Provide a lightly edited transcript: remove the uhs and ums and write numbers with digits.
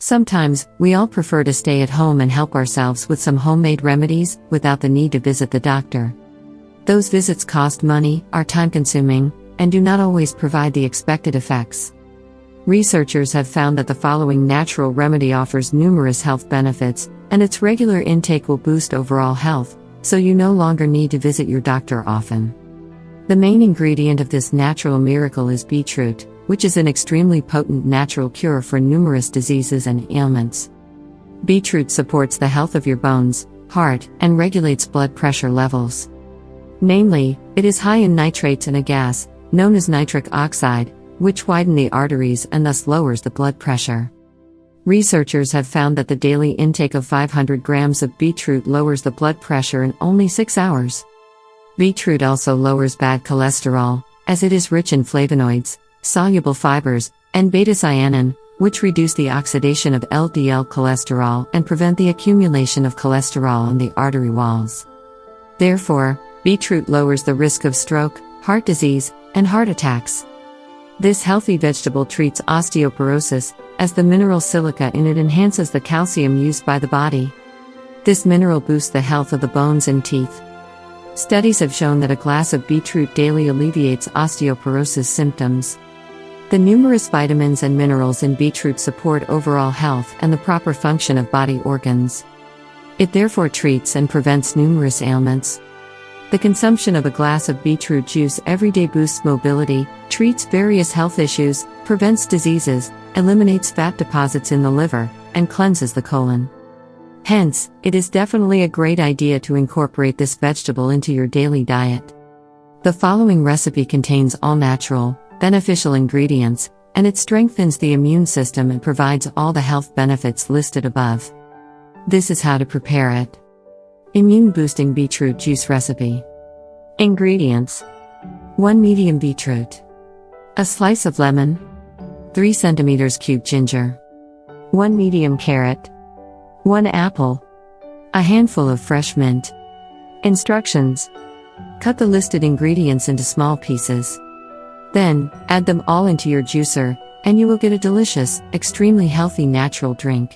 Sometimes, we all prefer to stay at home and help ourselves with some homemade remedies without the need to visit the doctor. Those visits cost money, are time-consuming, and do not always provide the expected effects. Researchers have found that the following natural remedy offers numerous health benefits, and its regular intake will boost overall health, so you no longer need to visit your doctor often. The main ingredient of this natural miracle is beetroot, which is an extremely potent natural cure for numerous diseases and ailments. Beetroot supports the health of your bones, heart, and regulates blood pressure levels. Namely, it is high in nitrates and a gas, known as nitric oxide, which widen the arteries and thus lowers the blood pressure. Researchers have found that the daily intake of 500 grams of beetroot lowers the blood pressure in only 6 hours. Beetroot also lowers bad cholesterol, as it is rich in flavonoids, soluble fibers, and beta-cyanin, which reduce the oxidation of LDL cholesterol and prevent the accumulation of cholesterol on the artery walls. Therefore, beetroot lowers the risk of stroke, heart disease, and heart attacks. This healthy vegetable treats osteoporosis, as the mineral silica in it enhances the calcium used by the body. This mineral boosts the health of the bones and teeth. Studies have shown that a glass of beetroot daily alleviates osteoporosis symptoms. The numerous vitamins and minerals in beetroot support overall health and the proper function of body organs. It therefore treats and prevents numerous ailments. The consumption of a glass of beetroot juice every day boosts mobility, treats various health issues, prevents diseases, eliminates fat deposits in the liver, and cleanses the colon. Hence, it is definitely a great idea to incorporate this vegetable into your daily diet. The following recipe contains all natural, beneficial ingredients, and it strengthens the immune system and provides all the health benefits listed above. This is how to prepare it. Immune-boosting beetroot juice recipe. Ingredients: 1 medium beetroot, a slice of lemon, 3 cm cubed ginger, 1 medium carrot, 1 apple, a handful of fresh mint. Instructions: cut the listed ingredients into small pieces. Then, add them all into your juicer, and you will get a delicious, extremely healthy natural drink.